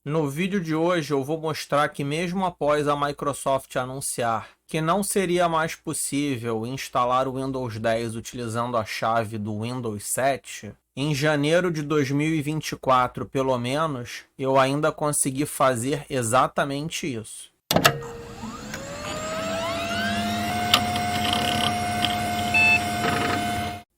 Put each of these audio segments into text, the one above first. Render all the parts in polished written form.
No vídeo de hoje eu vou mostrar que mesmo após a Microsoft anunciar que não seria mais possível instalar o Windows 10 utilizando a chave do Windows 7, em janeiro de 2024 pelo menos, eu ainda consegui fazer exatamente isso.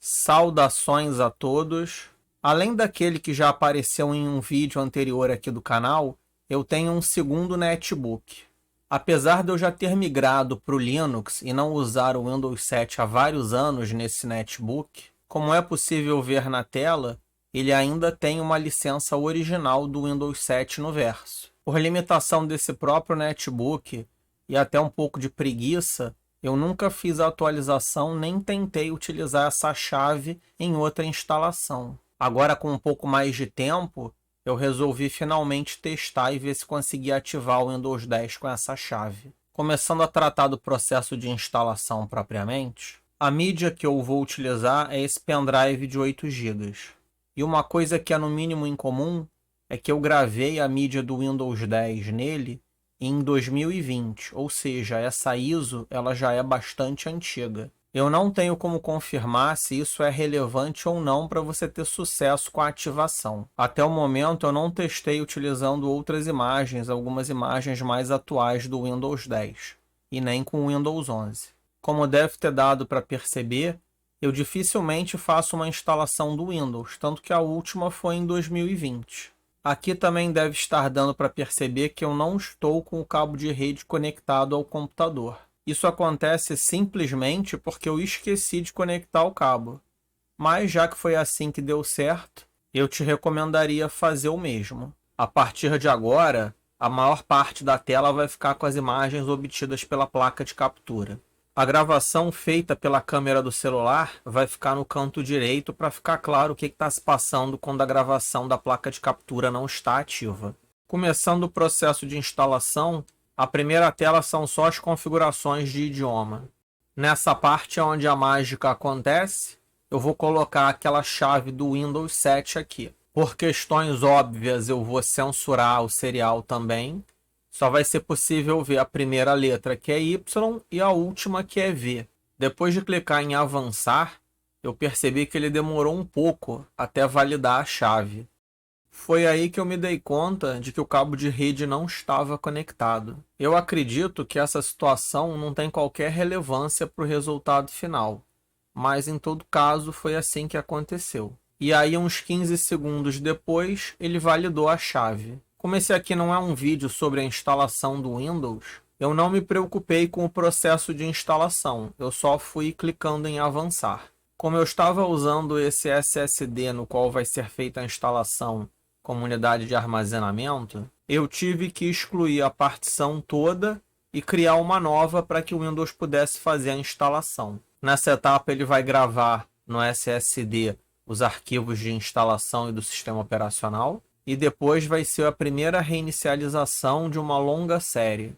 Saudações a todos! Além daquele que já apareceu em um vídeo anterior aqui do canal, eu tenho um segundo netbook. Apesar de eu já ter migrado para o Linux e não usar o Windows 7 há vários anos nesse netbook, como é possível ver na tela, ele ainda tem uma licença original do Windows 7 no verso. Por limitação desse próprio netbook e até um pouco de preguiça, eu nunca fiz a atualização nem tentei utilizar essa chave em outra instalação. Agora, com um pouco mais de tempo, eu resolvi finalmente testar e ver se conseguia ativar o Windows 10 com essa chave. Começando a tratar do processo de instalação propriamente, a mídia que eu vou utilizar é esse pendrive de 8 GB. E uma coisa que é no mínimo incomum é que eu gravei a mídia do Windows 10 nele em 2020, ou seja, essa ISO ela já é bastante antiga. Eu não tenho como confirmar se isso é relevante ou não para você ter sucesso com a ativação. Até o momento eu não testei utilizando outras imagens, algumas imagens mais atuais do Windows 10, e nem com o Windows 11. Como deve ter dado para perceber, eu dificilmente faço uma instalação do Windows, tanto que a última foi em 2020. Aqui também deve estar dando para perceber que eu não estou com o cabo de rede conectado ao computador. Isso acontece simplesmente porque eu esqueci de conectar o cabo. Mas já que foi assim que deu certo, eu te recomendaria fazer o mesmo. A partir de agora, a maior parte da tela vai ficar com as imagens obtidas pela placa de captura. A gravação feita pela câmera do celular vai ficar no canto direito para ficar claro o que está se passando quando a gravação da placa de captura não está ativa. Começando o processo de instalação, a primeira tela são só as configurações de idioma. Nessa parte onde a mágica acontece, eu vou colocar aquela chave do Windows 7 aqui. Por questões óbvias, eu vou censurar o serial também. Só vai ser possível ver a primeira letra, que é Y, e a última, que é V. Depois de clicar em avançar, eu percebi que ele demorou um pouco até validar a chave. Foi aí que eu me dei conta de que o cabo de rede não estava conectado. Eu acredito que essa situação não tem qualquer relevância para o resultado final, mas em todo caso foi assim que aconteceu. E aí, uns 15 segundos depois, ele validou a chave. Como esse aqui não é um vídeo sobre a instalação do Windows, eu não me preocupei com o processo de instalação, eu só fui clicando em avançar. Como eu estava usando esse SSD no qual vai ser feita a instalação como unidade de armazenamento, eu tive que excluir a partição toda e criar uma nova para que o Windows pudesse fazer a instalação. Nessa etapa ele vai gravar no SSD os arquivos de instalação e do sistema operacional, e depois vai ser a primeira reinicialização de uma longa série.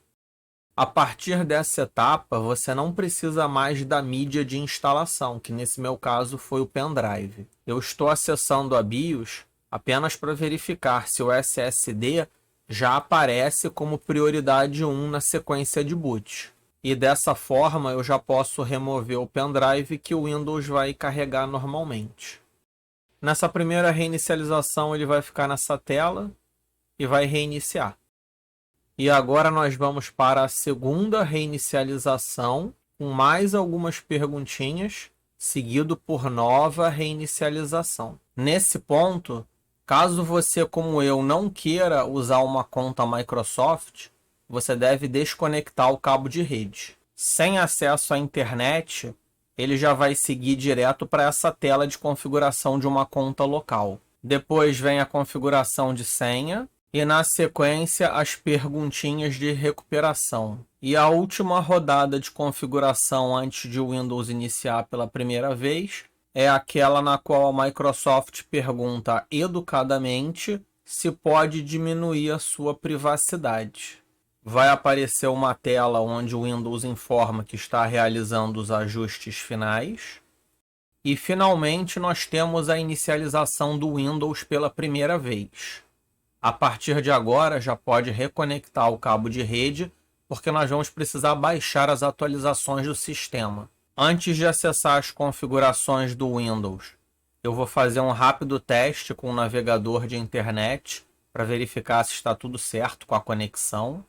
A partir dessa etapa, você não precisa mais da mídia de instalação, que nesse meu caso foi o pendrive. Eu estou acessando a BIOS apenas para verificar se o SSD já aparece como prioridade 1 na sequência de boot. E dessa forma eu já posso remover o pendrive que o Windows vai carregar normalmente. Nessa primeira reinicialização ele vai ficar nessa tela e vai reiniciar. E agora nós vamos para a segunda reinicialização com mais algumas perguntinhas, seguido por nova reinicialização. Nesse ponto, caso você, como eu, não queira usar uma conta Microsoft, você deve desconectar o cabo de rede. Sem acesso à internet, ele já vai seguir direto para essa tela de configuração de uma conta local. Depois vem a configuração de senha e, na sequência, as perguntinhas de recuperação. E a última rodada de configuração antes de o Windows iniciar pela primeira vez é aquela na qual a Microsoft pergunta educadamente se pode diminuir a sua privacidade. Vai aparecer uma tela onde o Windows informa que está realizando os ajustes finais. E finalmente nós temos a inicialização do Windows pela primeira vez. A partir de agora já pode reconectar o cabo de rede, porque nós vamos precisar baixar as atualizações do sistema. Antes de acessar as configurações do Windows, eu vou fazer um rápido teste com o navegador de internet para verificar se está tudo certo com a conexão.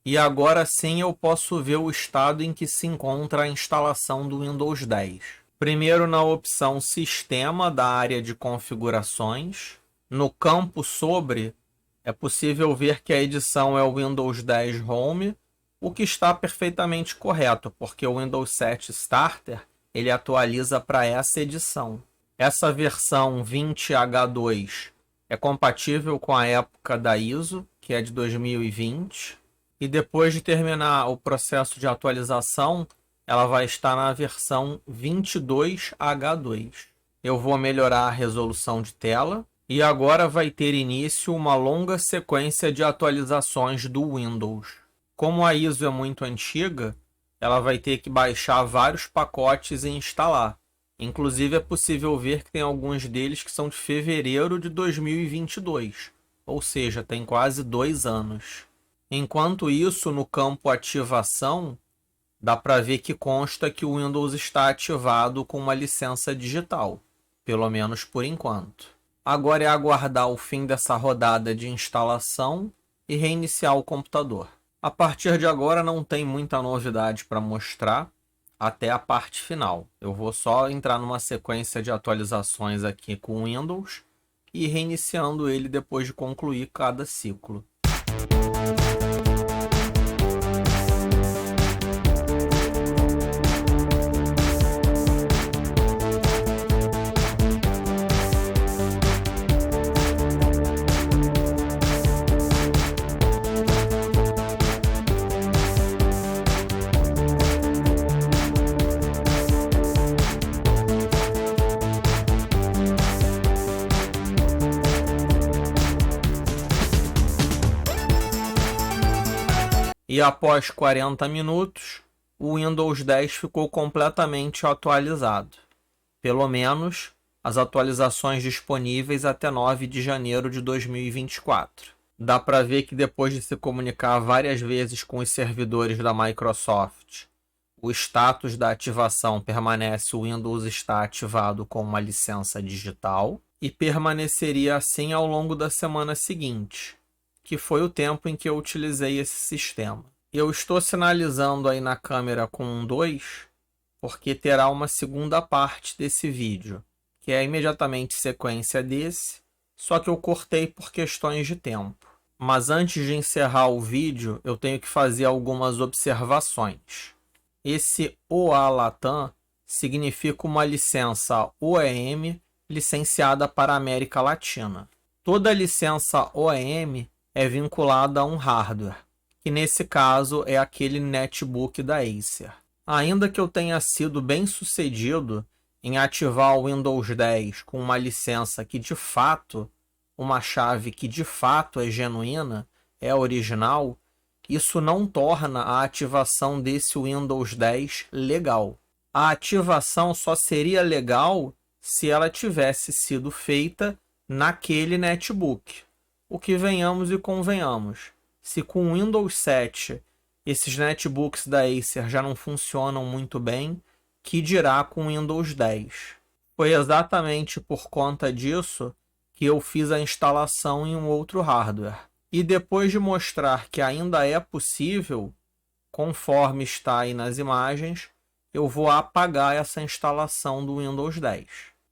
E agora sim eu posso ver o estado em que se encontra a instalação do Windows 10. Primeiro, na opção Sistema da área de configurações, no campo Sobre, é possível ver que a edição é o Windows 10 Home, o que está perfeitamente correto, porque o Windows 7 Starter ele atualiza para essa edição. Essa versão 20H2 é compatível com a época da ISO, que é de 2020, e depois de terminar o processo de atualização, ela vai estar na versão 22H2. Eu vou melhorar a resolução de tela e agora vai ter início uma longa sequência de atualizações do Windows. Como a ISO é muito antiga, ela vai ter que baixar vários pacotes e instalar. Inclusive é possível ver que tem alguns deles que são de fevereiro de 2022, ou seja, tem quase 2 anos. Enquanto isso, no campo Ativação, dá para ver que consta que o Windows está ativado com uma licença digital, pelo menos por enquanto. Agora é aguardar o fim dessa rodada de instalação e reiniciar o computador. A partir de agora não tem muita novidade para mostrar até a parte final. Eu vou só entrar numa sequência de atualizações aqui com o Windows e reiniciando ele depois de concluir cada ciclo. E após 40 minutos, o Windows 10 ficou completamente atualizado. Pelo menos as atualizações disponíveis até 9 de janeiro de 2024. Dá para ver que depois de se comunicar várias vezes com os servidores da Microsoft, o status da ativação permanece: o Windows está ativado com uma licença digital, e permaneceria assim ao longo da semana seguinte, que foi o tempo em que eu utilizei esse sistema. Eu estou sinalizando aí na câmera com um 2, porque terá uma segunda parte desse vídeo, que é imediatamente sequência desse, só que eu cortei por questões de tempo. Mas antes de encerrar o vídeo, eu tenho que fazer algumas observações. Esse OA Latam significa uma licença OEM licenciada para a América Latina. Toda licença OEM é vinculada a um hardware, que nesse caso é aquele netbook da Acer. Ainda que eu tenha sido bem sucedido em ativar o Windows 10 com uma licença que de fato, uma chave que de fato é genuína, é original, isso não torna a ativação desse Windows 10 legal. A ativação só seria legal se ela tivesse sido feita naquele netbook. O que venhamos e convenhamos, se com o Windows 7 esses netbooks da Acer já não funcionam muito bem, que dirá com o Windows 10? Foi exatamente por conta disso que eu fiz a instalação em um outro hardware. E depois de mostrar que ainda é possível, conforme está aí nas imagens, eu vou apagar essa instalação do Windows 10.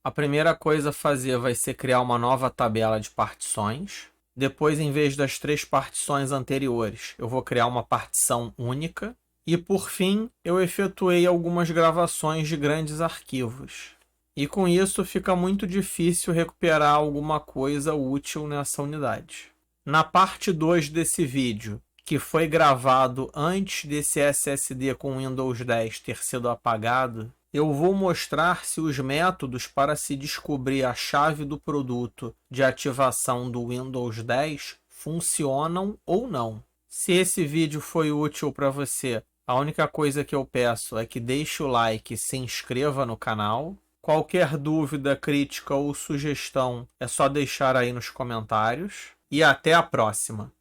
A primeira coisa a fazer vai ser criar uma nova tabela de partições. Depois, em vez das 3 partições anteriores, eu vou criar uma partição única. E, por fim, eu efetuei algumas gravações de grandes arquivos. E com isso fica muito difícil recuperar alguma coisa útil nessa unidade. Na parte 2 desse vídeo, que foi gravado antes desse SSD com Windows 10 ter sido apagado, eu vou mostrar se os métodos para se descobrir a chave do produto de ativação do Windows 10 funcionam ou não. Se esse vídeo foi útil para você, a única coisa que eu peço é que deixe o like e se inscreva no canal. Qualquer dúvida, crítica ou sugestão é só deixar aí nos comentários. e até a próxima.